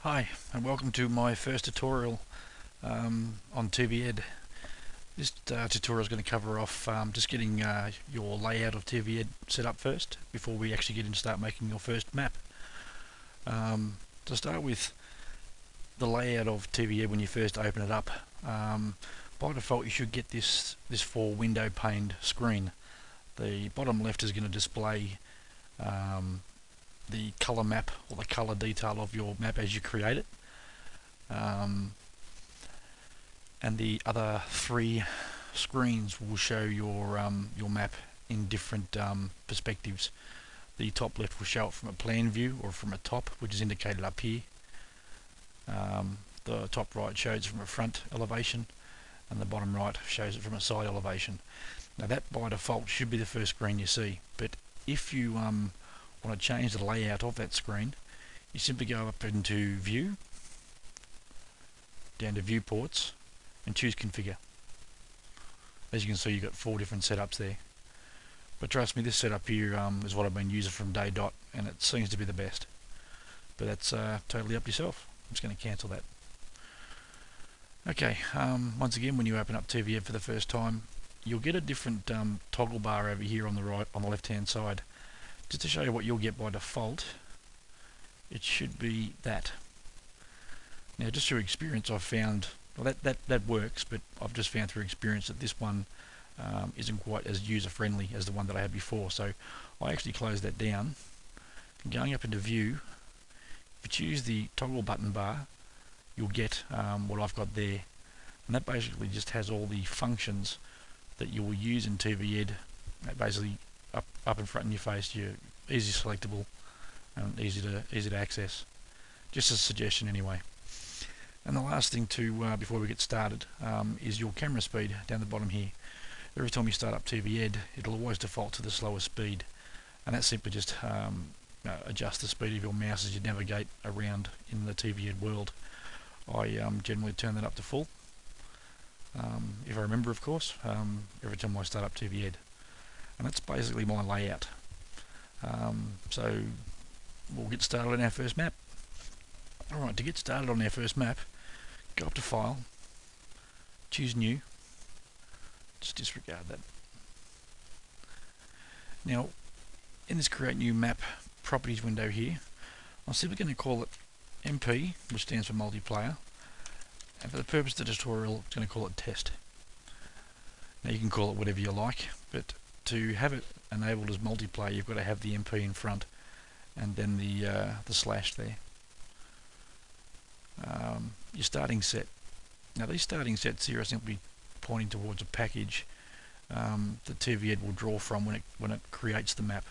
Hi, and welcome to my first tutorial on TVed. This tutorial is going to cover off just getting your layout of TVed set up first before we actually get in and start making your first map. To start with, the layout of TVed when you first open it up. By default, you should get this 4 window paned screen. The bottom left is going to display the color map or the color detail of your map as you create it, and the other 3 screens will show your map in different perspectives. The top left will show it from a plan view or from a top, which is indicated up here. The top right shows it from a front elevation, and the bottom right shows it from a side elevation. Now that by default should be the first screen you see, but if you want to change the layout of that screen, you simply go up into View, down to Viewports, and choose Configure. As you can see, you've got 4 different setups there. But trust me, this setup here is what I've been using from day dot, and it seems to be the best. But that's totally up to yourself. I'm just going to cancel that. Okay, once again, when you open up TVed for the first time, you'll get a different toggle bar over here on the left-hand side. Just to show you what you'll get by default, it should be that. Now, just through experience, I've found, well, that works, but I've just found through experience that this one isn't quite as user-friendly as the one that I had before. So I actually closed that down. And going up into View, if you choose the toggle button bar, you'll get what I've got there. And that basically just has all the functions that you will use in TVed. Basically, up in front in your face, you're easy selectable and easy to access. Just a suggestion anyway. And the last thing to before we get started is your camera speed down the bottom here. Every time you start up TVed, it'll always default to the slower speed, and that simply just adjusts the speed of your mouse as you navigate around in the TVed world. I generally turn that up to full, if I remember, of course, every time I start up TVed. And that's basically my layout. So we'll get started on our first map. Alright, to get started on our first map, go up to File, choose New, just disregard that. Now, in this Create New Map Properties window here, I'm simply going to call it MP, which stands for Multiplayer, and for the purpose of the tutorial, I'm going to call it Test. Now you can call it whatever you like, but to have it enabled as multiplayer, you've got to have the MP in front and then the slash there. Your starting set. Now these starting sets here are simply pointing towards a package that TVed will draw from when it creates the map,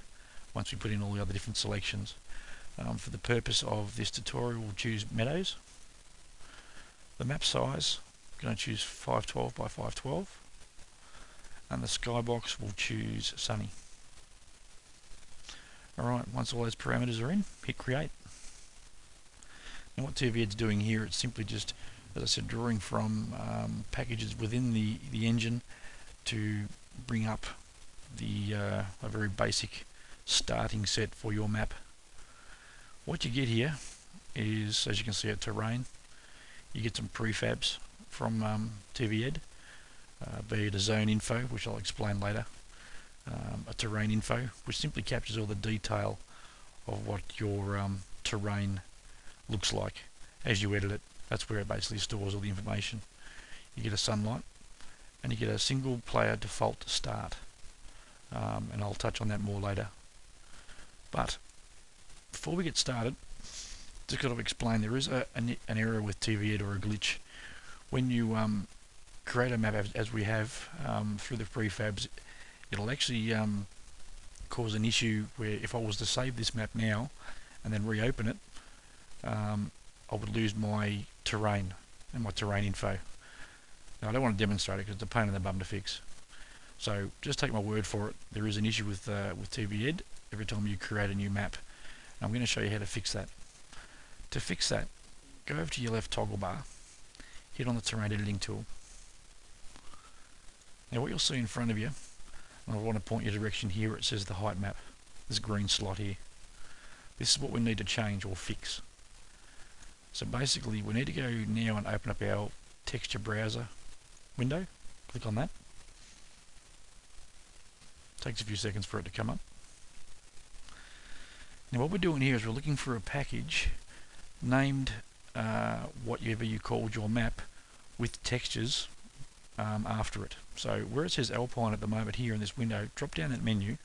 once we put in all the other different selections. For the purpose of this tutorial, we'll choose Meadows. The map size, I'm going to choose 512 by 512. And the skybox will choose Sunny. Alright, once all those parameters are in, hit Create. Now what TVed's doing here, it's simply just, as I said, drawing from packages within the engine to bring up a very basic starting set for your map. What you get here is, as you can see, a terrain. You get some prefabs from TVed. Be it a zone info, which I'll explain later, a terrain info, which simply captures all the detail of what your terrain looks like as you edit it. That's where it basically stores all the information. You get a sunlight, and you get a single player default to start, and I'll touch on that more later. But before we get started, just got to explain, there is an error with TVed, or a glitch. When you create a map as we have through the prefabs, it'll actually cause an issue where if I was to save this map now and then reopen it, I would lose my terrain and my terrain info. Now I don't want to demonstrate it because it's a pain in the bum to fix. So just take my word for it, there is an issue with TVed every time you create a new map. I'm going to show you how to fix that. To fix that, go over to your left toggle bar, hit on the terrain editing tool. Now what you'll see in front of you, and I want to point your direction here where it says the height map, this green slot here. This is what we need to change or fix. So basically we need to go now and open up our texture browser window. Click on that. Takes a few seconds for it to come up. Now what we're doing here is we're looking for a package named whatever you called your map with textures after it. So where it says Alpine at the moment here in this window, drop down that menu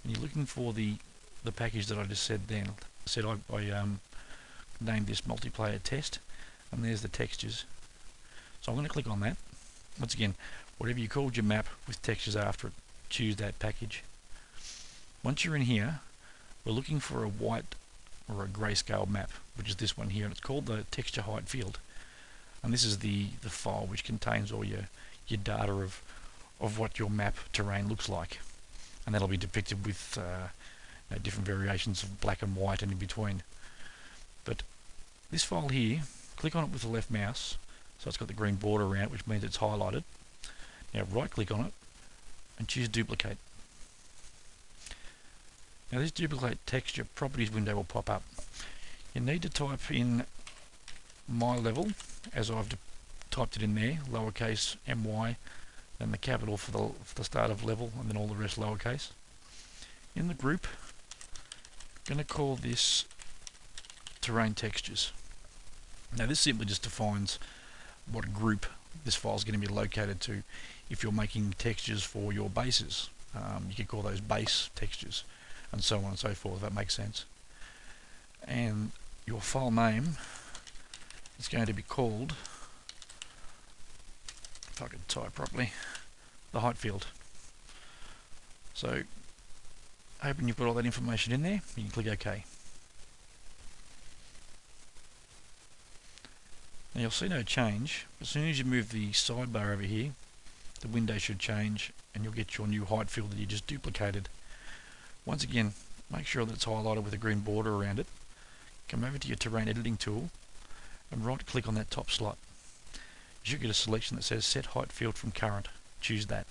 and you're looking for the package that I just said then. I named this multiplayer test, and there's the textures. So I'm going to click on that. Once again, whatever you called your map with textures after it, choose that package. Once you're in here, we're looking for a white or a grayscale map, which is this one here, and it's called the texture height field. And this is the file which contains all your data of what your map terrain looks like, and that'll be depicted with different variations of black and white and in between. But this file here, click on it with the left mouse, so it's got the green border around it, which means it's highlighted. Now right click on it and choose duplicate. Now this duplicate texture properties window will pop up. You need to type in my level, as I've typed it in there, lowercase my, then the capital for the start of level, and then all the rest lowercase. In the group, I'm going to call this terrain textures. Now this simply just defines what group this file is going to be located to. If you're making textures for your bases, you could call those base textures, and so on and so forth. That makes sense. And your file name is going to be called, if I could type properly, the height field. So hoping you've got all that information in there, you can click OK. Now you'll see no change. As soon as you move the sidebar over here, the window should change and you'll get your new height field that you just duplicated. Once again, make sure that it's highlighted with a green border around it. Come over to your terrain editing tool and right click on that top slot. You should get a selection that says set height field from current. Choose that.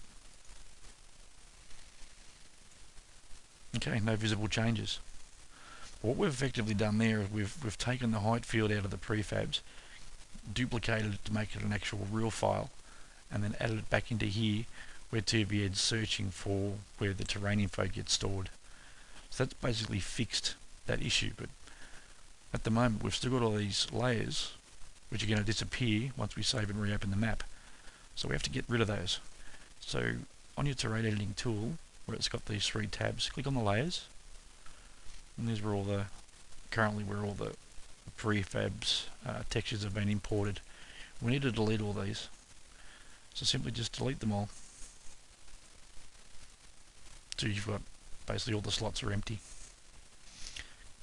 Okay, no visible changes. What we've effectively done there is we've taken the height field out of the prefabs, duplicated it to make it an actual real file, and then added it back into here where TVed's searching for where the terrain info gets stored. So that's basically fixed that issue, but at the moment we've still got all these layers which are going to disappear once we save and reopen the map. So we have to get rid of those. So on your terrain editing tool, where it's got these three tabs, click on the layers, and there's where all the prefabs textures have been imported. We need to delete all these, so simply just delete them all. So you've got basically all the slots are empty.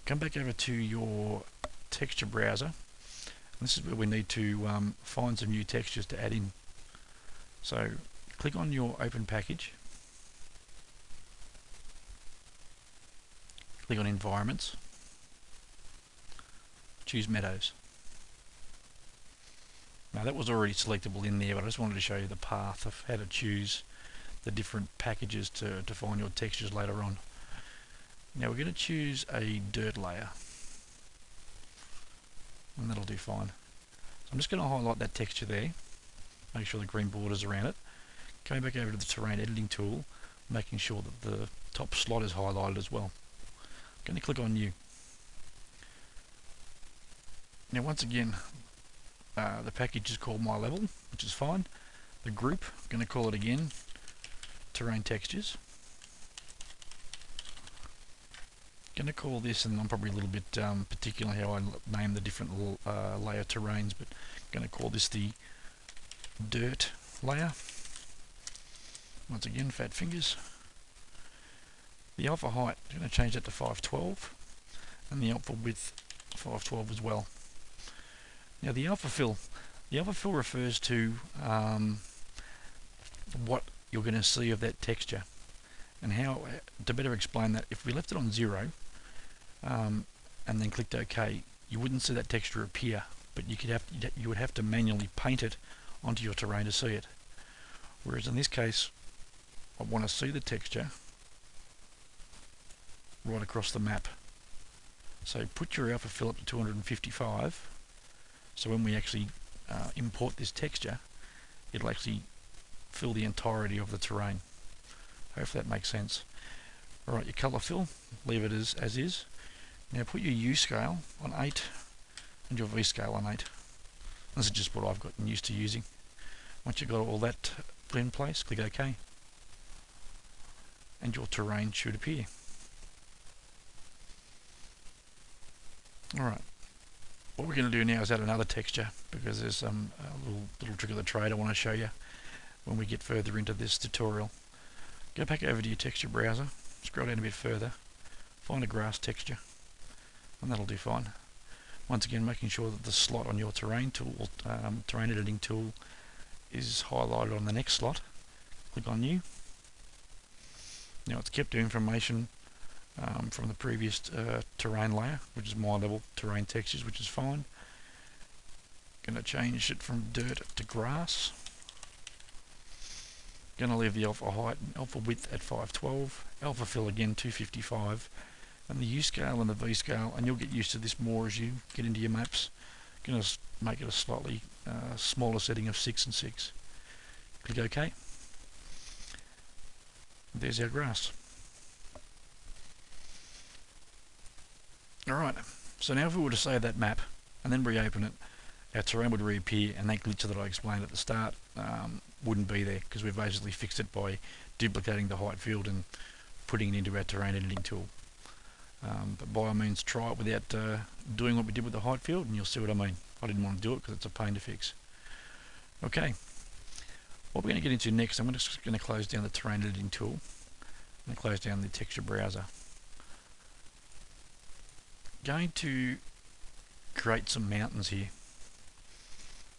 Come back over to your texture browser, and this is where we need to find some new textures to add in. So click on your open package, click on environments, choose meadows. Now that was already selectable in there, but I just wanted to show you the path of how to choose the different packages to find your textures later on. Now we're going to choose a dirt layer, and that'll do fine. So I'm just going to highlight that texture there, make sure the green border's around it. Going back over to the terrain editing tool, making sure that the top slot is highlighted as well. I'm going to click on new. Now once again, the package is called my level, which is fine. The group, I'm going to call it again terrain textures. Going to call this, and I'm probably a little bit particular how I name the different layer terrains, but going to call this the dirt layer. Once again, fat fingers. The alpha height, I'm going to change that to 512, and the alpha width 512 as well. Now the alpha fill refers to what you're going to see of that texture, and how to better explain that. If we left it on 0 and then clicked OK, you wouldn't see that texture appear, but you would have to manually paint it onto your terrain to see it. Whereas in this case, I want to see the texture right across the map. So put your alpha fill up to 255 So when we actually import this texture, it'll actually fill the entirety of the terrain. Hopefully that makes sense. Alright, your colour fill, leave it as is. Now put your U scale on 8 and your V scale on 8. This is just what I've gotten used to using. Once you've got all that put in place, click OK. And your terrain should appear. Alright, what we're going to do now is add another texture, because there's a little trick of the trade I want to show you when we get further into this tutorial. Go back over to your texture browser, scroll down a bit further, find a grass texture, and that'll do fine. Once again, making sure that the slot on your terrain tool, terrain editing tool, is highlighted on the next slot. Click on New. Now it's kept the information from the previous terrain layer, which is my level terrain textures, which is fine. Going to change it from dirt to grass. Going to leave the alpha height and alpha width at 512, alpha fill again 255, and the U scale and the V scale, and you'll get used to this more as you get into your maps. Going to make it a slightly smaller setting of 6 and 6. Click OK. There's our grass. Alright, so now if we were to save that map and then reopen it, our terrain would reappear, and that glitch that I explained at the start wouldn't be there, because we've basically fixed it by duplicating the height field and putting it into our terrain editing tool. But by all means, try it without doing what we did with the height field, and you'll see what I mean. I didn't want to do it because it's a pain to fix. Okay, what we're going to get into next, I'm just going to close down the terrain editing tool and close down the texture browser. Going to create some mountains here.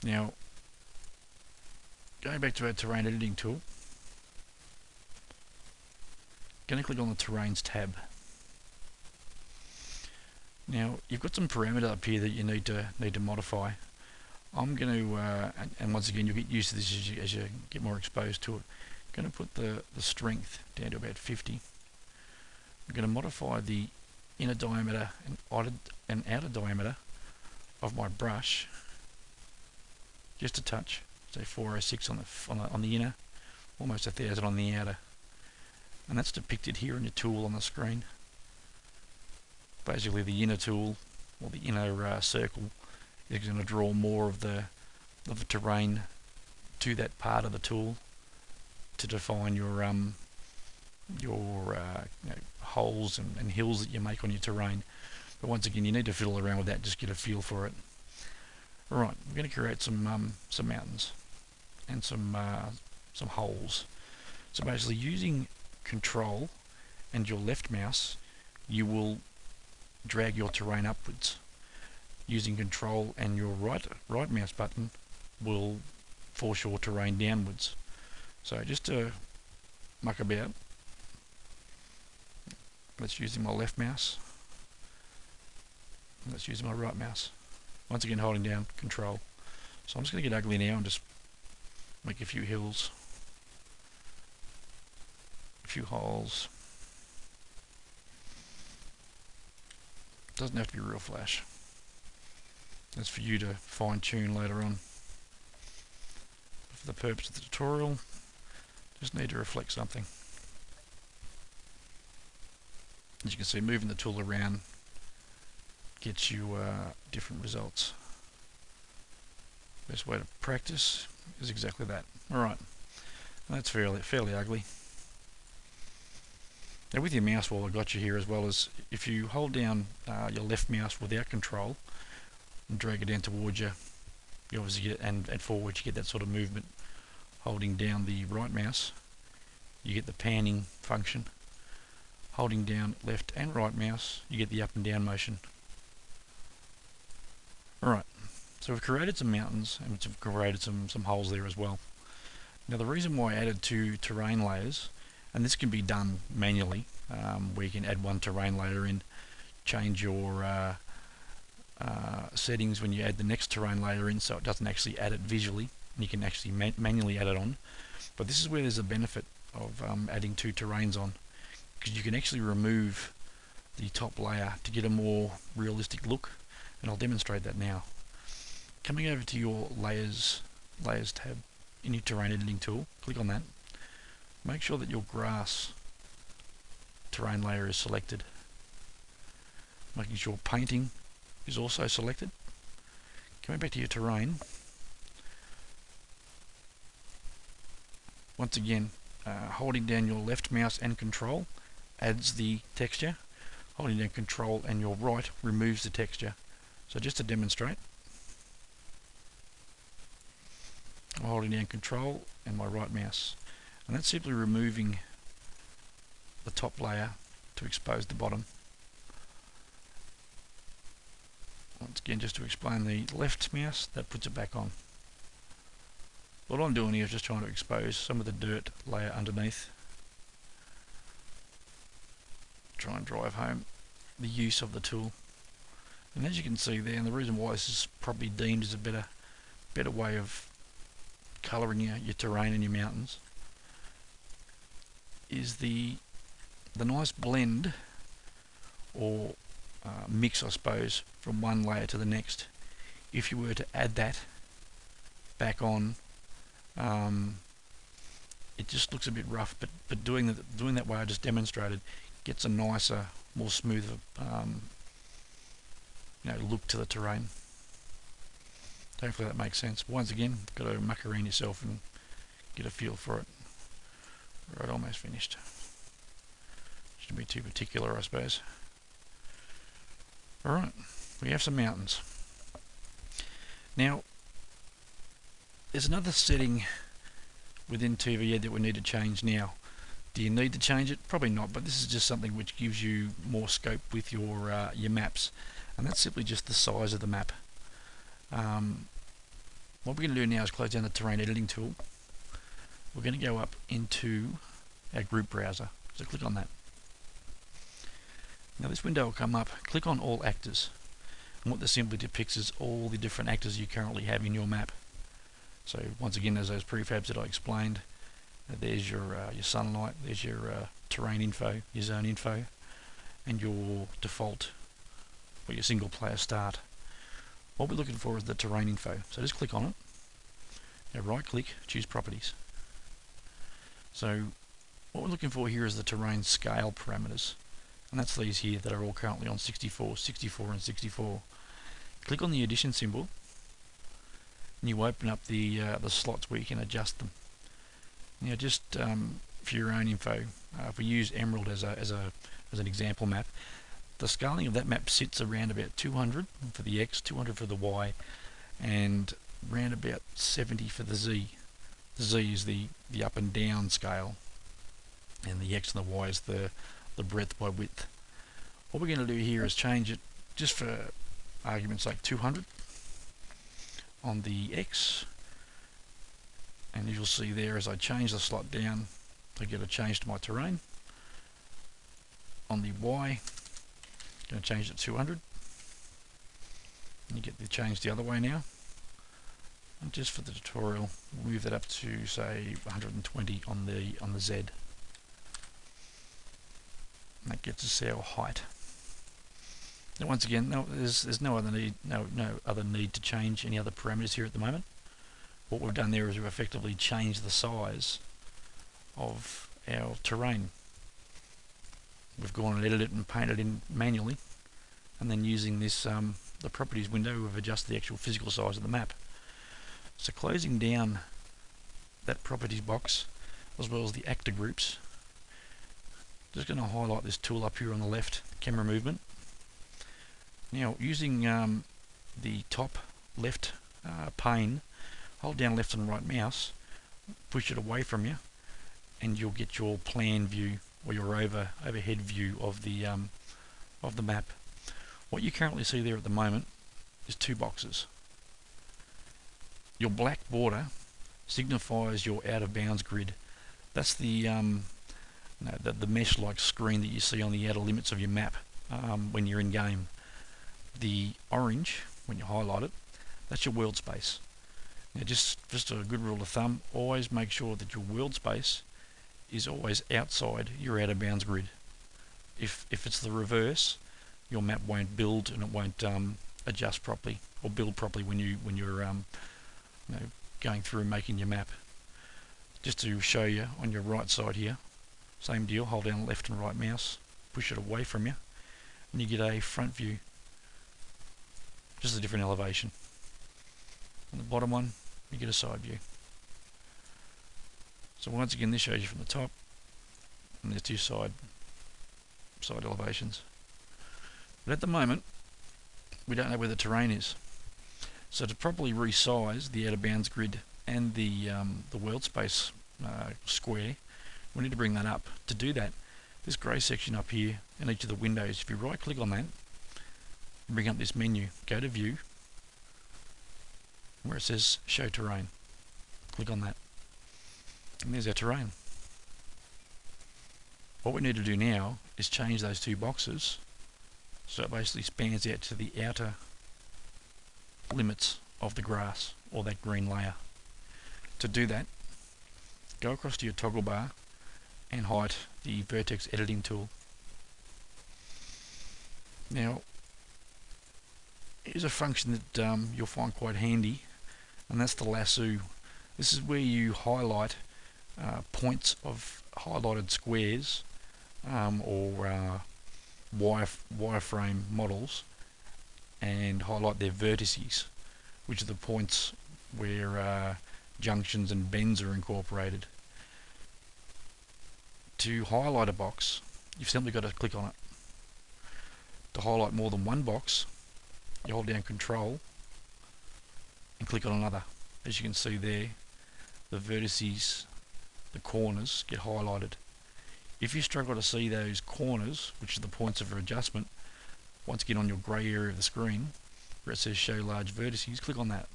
Now, going back to our terrain editing tool, going to click on the terrains tab. Now you've got some parameter up here that you need to modify. I'm going to, and once again you'll get used to this as you get more exposed to it. I'm going to put the strength down to about 50. I'm going to modify the inner diameter and outer diameter of my brush just a touch. Say 406 on the inner, almost 1000 on the outer, and that's depicted here in your tool on the screen. Basically, the inner tool, or the inner circle, is going to draw more of the terrain to that part of the tool to define your holes and hills that you make on your terrain. But once again, you need to fiddle around with that, just get a feel for it. Alright, we're going to create some mountains and some holes. So basically, using Control and your left mouse, you will drag your terrain upwards. Using Control and your right mouse button will force your terrain downwards. So just to muck about, let's use my left mouse. Let's use my right mouse. Once again, holding down Control. So I'm just going to get ugly now and just make a few hills, a few holes. Doesn't have to be real flash. That's for you to fine tune later on. But for the purpose of the tutorial, just need to reflect something. As you can see, moving the tool around gets you different results. Best way to practice is exactly that. Alright, that's fairly ugly. Now with your mouse, while I got you here, as well as if you hold down your left mouse without Control and drag it down towards you, you obviously get, and forward, you get that sort of movement. Holding down the right mouse, you get the panning function. Holding down left and right mouse, you get the up and down motion. Alright, so we've created some mountains and we've created some holes there as well. Now the reason why I added 2 terrain layers, and this can be done manually, where you can add 1 terrain layer in, change your settings when you add the next terrain layer in, so it doesn't actually add it visually, and you can actually manually add it on. But this is where there's a benefit of adding 2 terrains on, because you can actually remove the top layer to get a more realistic look, and I'll demonstrate that now. Coming over to your layers tab in your terrain editing tool, click on that. Make sure that your grass terrain layer is selected. Making sure painting is also selected. Coming back to your terrain, once again, holding down your left mouse and control adds the texture. Holding down control and your right removes the texture. So just to demonstrate, I'm holding down control and my right mouse, and that's simply removing the top layer to expose the bottom. Once again, just to explain, the left mouse, that puts it back on. What I'm doing here is just trying to expose some of the dirt layer underneath. Try and drive home the use of the tool. And as you can see there, and the reason why this is probably deemed as a better way of colouring your terrain and your mountains, is the nice blend or mix, I suppose, from one layer to the next. If you were to add that back on, it just looks a bit rough, but doing that way I just demonstrated gets a nicer, more smoother look to the terrain. Hopefully that makes sense. Once again, got to muck around yourself and get a feel for it. Right, almost finished. Shouldn't be too particular, I suppose. Alright, we have some mountains. Now, there's another setting within TVed that we need to change now. Do you need to change it? Probably not, but this is just something which gives you more scope with your maps, and that's simply just the size of the map. What we're going to do now is close down the terrain editing tool. We're going to go up into our group browser, so click on that. Now this window will come up. Click on all actors, and what this simply depicts is all the different actors you currently have in your map. So once again, there's those prefabs that I explained. There's your sunlight, there's your terrain info, your zone info, and your default or your single player start. What we're looking for is the terrain info. So just click on it. Now right click, choose properties. So what we're looking for here is the terrain scale parameters, and that's these here that are all currently on 64, 64 and 64. Click on the addition symbol and you open up the slots where you can adjust them. Now just for your own info, if we use Emerald as an example map, the scaling of that map sits around about 200 for the X, 200 for the Y, and around about 70 for the Z. The Z is the up and down scale, and the X and the Y is the breadth by width. What we're going to do here is change it, just for argument's sake, 200 on the X, and you'll see there as I change the slot down, I get a change to my terrain. On the Y, I'm going to change it to 200, and you get the change the other way now. And just for the tutorial, we'll move that up to say 120 on the Z. And that gets us our height. Now once again, there's no other need to change any other parameters here at the moment. What we've done there is we've effectively changed the size of our terrain. We've gone and edited it and painted it in manually, and then using this the properties window, we've adjusted the actual physical size of the map. So closing down that properties box, as well as the actor groups, just going to highlight this tool up here on the left, camera movement. Now using the top left pane, hold down left and right mouse, push it away from you, and you'll get your plan view or your overhead view of the map. What you currently see there at the moment is two boxes. Your black border signifies your out of bounds grid. That's the mesh-like screen that you see on the outer limits of your map when you're in game. The orange, when you highlight it, that's your world space. Now just a good rule of thumb, always make sure that your world space is always outside your out of bounds grid. If it's the reverse, your map won't build and it won't adjust properly or build properly when you're going through and making your map. Just to show you on your right side here, same deal, hold down left and right mouse, push it away from you, and you get a front view, just a different elevation. On the bottom one, you get a side view. So once again, this shows you from the top, and there's two side elevations. But at the moment, we don't know where the terrain is. So to properly resize the out of bounds grid and the world space square, we need to bring that up. To do that, this grey section up here in each of the windows, if you right click on that, bring up this menu, go to view, where it says show terrain. Click on that. And there's our terrain. What we need to do now is change those two boxes so it basically spans out to the outer limits of the grass or that green layer. To do that, go across to your toggle bar and hide the vertex editing tool. Now, here's a function that you'll find quite handy, and that's the lasso. This is where you highlight points of highlighted squares or wireframe models and highlight their vertices, which are the points where junctions and bends are incorporated. To highlight a box, you've simply got to click on it. To highlight more than one box, you hold down Control and click on another. As you can see there, the vertices, the corners, get highlighted. If you struggle to see those corners, which are the points of adjustment, once again on your grey area of the screen, where it says Show Large Vertices, click on that.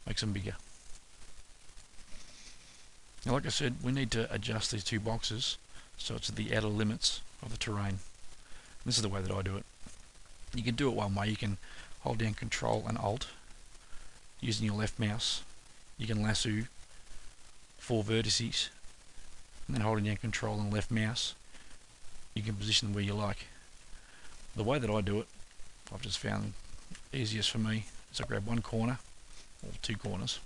Makes them bigger. Now, like I said, we need to adjust these two boxes so it's at the outer limits of the terrain. This is the way that I do it. You can do it one way. You can hold down Control and Alt using your left mouse. You can lasso 4 vertices, and then holding down Control and left mouse, you can position them where you like. The way that I do it, I've just found easiest for me, is I grab one corner, or two corners,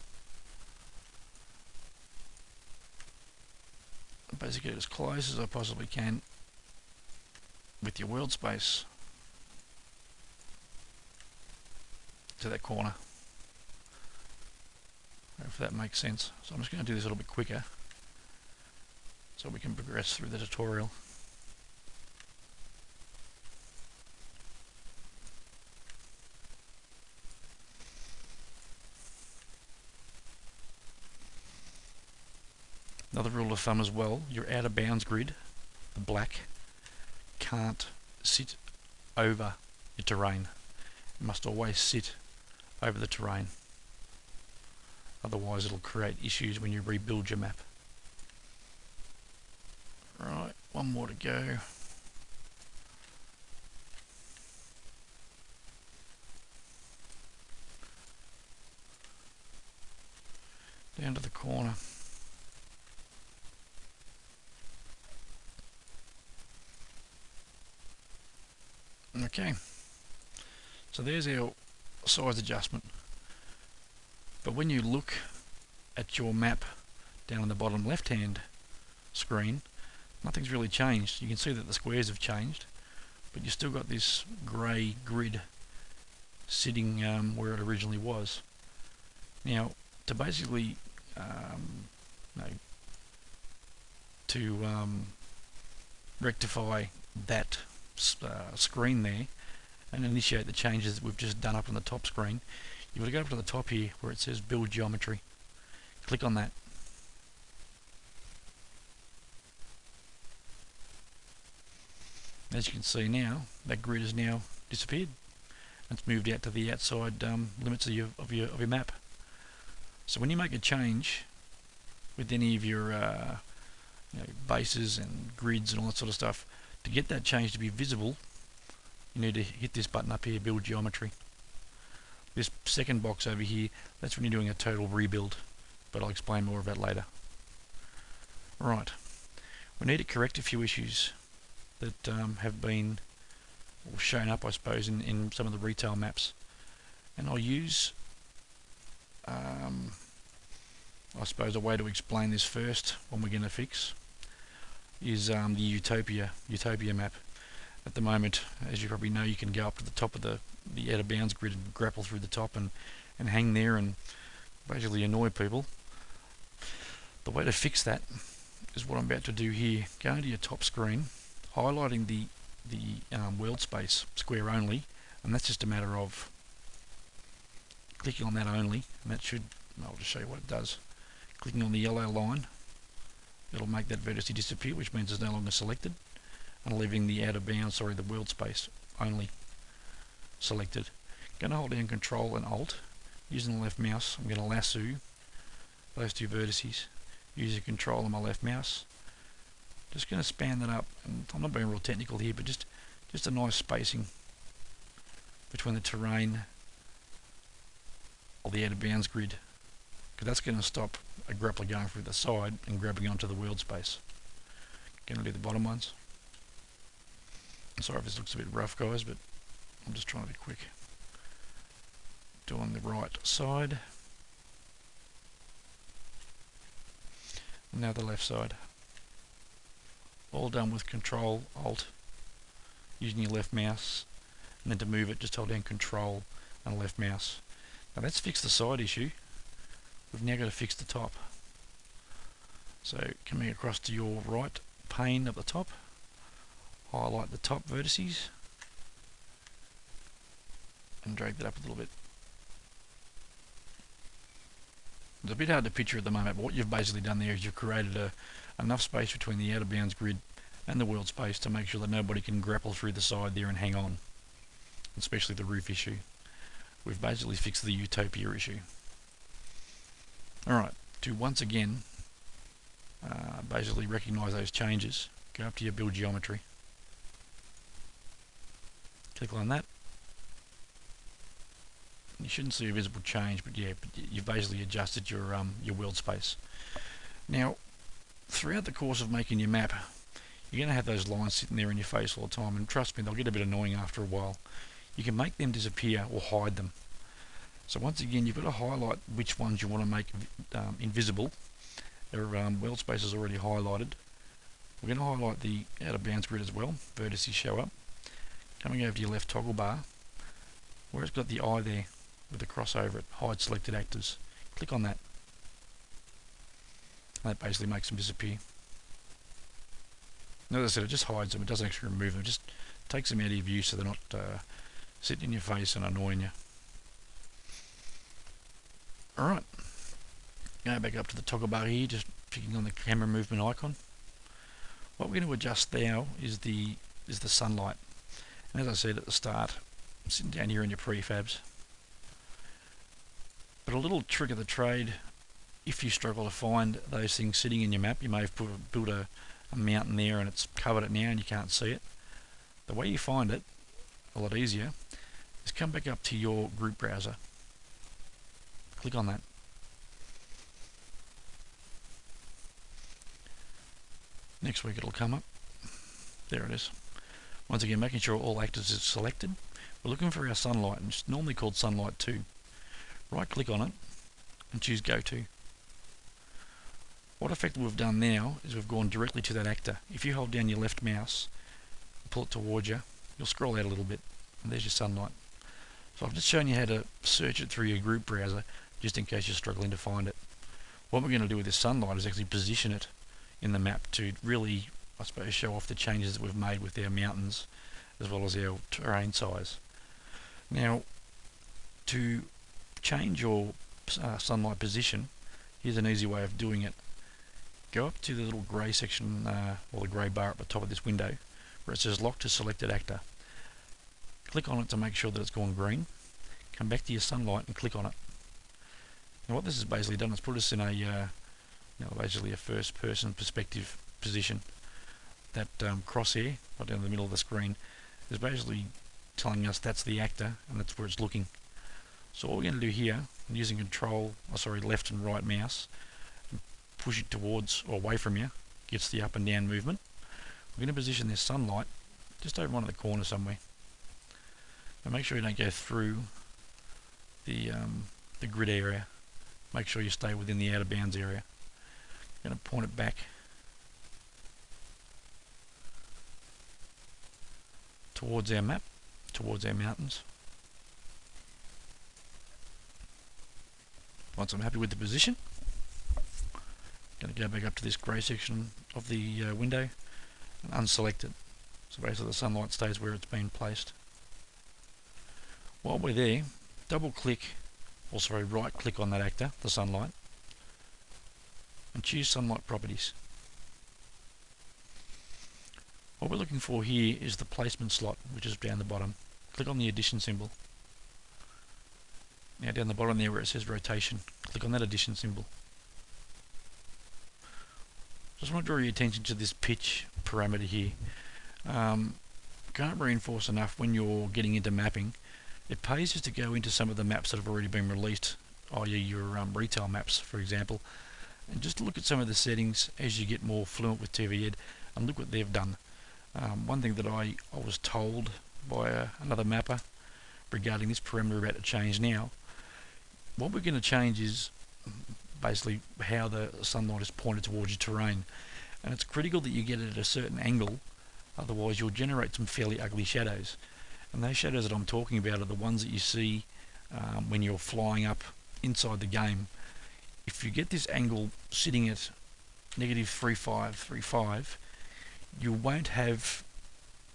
and basically get as close as I possibly can with your world space to that corner, if that makes sense. So I'm just going to do this a little bit quicker so we can progress through the tutorial. Another rule of thumb as well, your outer bounds grid, the black, can't sit over your terrain. It must always sit over the terrain. Otherwise it'll create issues when you rebuild your map. Right, one more to go. Down to the corner. Okay, so there's our size adjustment. But when you look at your map down on the bottom left hand screen, nothing's really changed. You can see that the squares have changed, but you've still got this grey grid sitting where it originally was. Now, to basically rectify that screen there and initiate the changes that we've just done up on the top screen, you've got to go up to the top here where it says Build Geometry. Click on that. As you can see now, that grid has now disappeared. It's moved out to the outside limits of your map. So when you make a change with any of your bases and grids and all that sort of stuff, to get that change to be visible, you need to hit this button up here, Build Geometry. This second box over here, that's when you're doing a total rebuild, but I'll explain more of that later. Right, we need to correct a few issues that have been shown up, I suppose, in some of the retail maps. And I'll use, I suppose a way to explain this first, one we're going to fix, is the Utopia map. At the moment, as you probably know, you can go up to the top of the out of bounds grid and grapple through the top and hang there and basically annoy people. The way to fix that is what I'm about to do here. Go into your top screen, highlighting the world space square only, and that's just a matter of clicking on that only, and that should, I'll just show you what it does. Clicking on the yellow line, it'll make that vertex disappear, which means it's no longer selected, and leaving the out of bounds, the world space only selected. I'm going to hold down Control and Alt. Using the left mouse, I'm going to lasso those two vertices. Using Control on my left mouse. Just going to span that up, and I'm not being real technical here, but just a nice spacing between the terrain or the out of bounds grid, because that's going to stop a grappler going through the side and grabbing onto the world space. Going to do the bottom ones. I'm sorry if this looks a bit rough, guys, but I'm just trying to be quick. Do on the right side. And now the left side. All done with Control Alt, using your left mouse, and then to move it, just hold down Control and left mouse. Now that's fixed the side issue. We've now got to fix the top. So coming across to your right pane at the top, highlight the top vertices and drag that up a little bit. It's a bit hard to picture at the moment, but what you've basically done there is you've created enough space between the out of bounds grid and the world space to make sure that nobody can grapple through the side there and hang on, especially the roof issue. We've basically fixed the Utopia issue. Alright, to once again basically recognise those changes, go up to your build geometry, click on that. You shouldn't see a visible change, but yeah, you've basically adjusted your world space. Now, throughout the course of making your map, you're going to have those lines sitting there in your face all the time, and trust me, they'll get a bit annoying after a while. You can make them disappear or hide them. So once again, you've got to highlight which ones you want to make invisible. Their world space is already highlighted. We're going to highlight the out of bounds grid as well. Vertices show up. Coming over to your left toggle bar, where it's got the eye there with the cross over it, hide selected actors. Click on that. And that basically makes them disappear. And as I said, it just hides them, it doesn't actually remove them, it just takes them out of your view so they're not sitting in your face and annoying you. Alright, go back up to the toggle bar here, just clicking on the camera movement icon. What we're going to adjust now is the sunlight. And as I said at the start, I'm sitting down here in your prefabs. But a little trick of the trade, if you struggle to find those things sitting in your map, you may have built a mountain there and it's covered it now and you can't see it. The way you find it, a lot easier, is come back up to your group browser. Click on that. Next week it'll come up. There it is. Once again, making sure all actors is selected. We're looking for our sunlight, and it's normally called sunlight 2. Right click on it and choose go to. What effectively we've done now is we've gone directly to that actor. If you hold down your left mouse and pull it towards you, you'll scroll out a little bit and there's your sunlight. So I've just shown you how to search it through your group browser just in case you're struggling to find it. What we're going to do with this sunlight is actually position it in the map to really, I suppose, show off the changes that we've made with our mountains as well as our terrain size. Now, to change your sunlight position, here's an easy way of doing it. Go up to the little grey section, or the grey bar at the top of this window, where it says lock to selected actor. Click on it to make sure that it's gone green. Come back to your sunlight and click on it. Now what this has basically done is put us in a basically a first person perspective position. That crosshair right down the middle of the screen is basically telling us that's the actor and that's where it's looking. So what we're going to do here, using left and right mouse, and push it towards or away from you, gets the up and down movement. We're going to position this sunlight just over one of the corners somewhere. Now make sure you don't go through the grid area. Make sure you stay within the out of bounds area. I'm going to point it back towards our map, towards our mountains. Once I'm happy with the position, I'm going to go back up to this grey section of the window and unselect it. So basically the sunlight stays where it's been placed. While we're there, double click, or sorry, right click on that actor, the sunlight, and choose sunlight properties. What we're looking for here is the placement slot, which is down the bottom. Click on the addition symbol. Now down the bottom there where it says rotation, click on that addition symbol. Just want to draw your attention to this pitch parameter here. Can't reinforce enough when you're getting into mapping. It pays just to go into some of the maps that have already been released, i.e. your retail maps, for example, and just look at some of the settings as you get more fluent with TVed and look what they've done. One thing that I was told by another mapper regarding this parameter about to change now, what we're going to change is basically how the sunlight is pointed towards your terrain, and it's critical that you get it at a certain angle, otherwise you'll generate some fairly ugly shadows. And those shadows that I'm talking about are the ones that you see when you're flying up inside the game. If you get this angle sitting at -3535, you won't have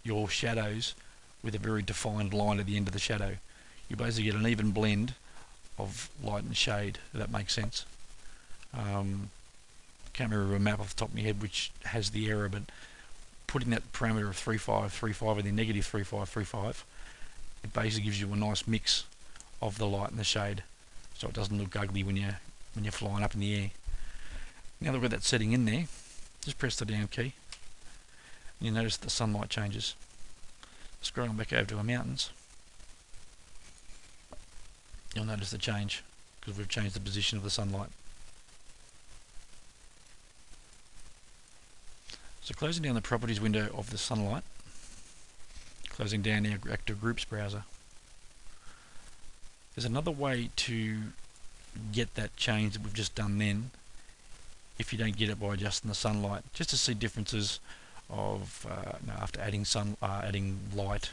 your shadows with a very defined line at the end of the shadow. You basically get an even blend of light and shade, if that makes sense. Can't remember a map off the top of my head which has the error, but putting that parameter of 3535 and then -3535, it basically gives you a nice mix of the light and the shade, so it doesn't look ugly when you're flying up in the air. Now that we've got that setting in there, just press the down key, and you notice the sunlight changes. Scrolling back over to our mountains, you'll notice the change because we've changed the position of the sunlight. So closing down the properties window of the sunlight, closing down our actor groups browser. There's another way to get that change that we've just done then, if you don't get it by adjusting the sunlight, just to see differences of after adding adding light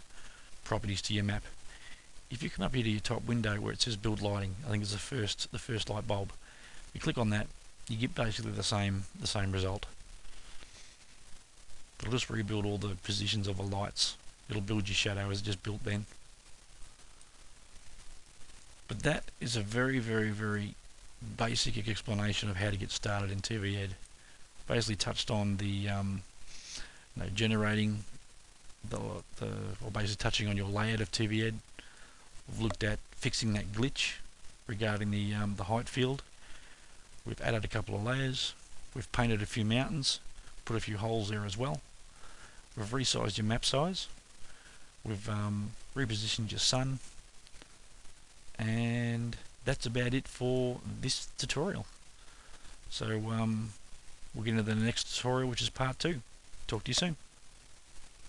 properties to your map. If you come up here to your top window where it says build lighting, I think it's the first light bulb. You click on that, you get basically the same result. It'll just rebuild all the positions of the lights. It'll build your shadow as just built then. But that is a very, very, very basic explanation of how to get started in TVed. Basically touched on the generating or basically touching on your layout of TVed. We've looked at fixing that glitch regarding the height field. We've added a couple of layers. We've painted a few mountains, put a few holes there as well. We've resized your map size. We've repositioned your sun, and that's about it for this tutorial. So we'll get into the next tutorial, which is part 2. Talk to you soon.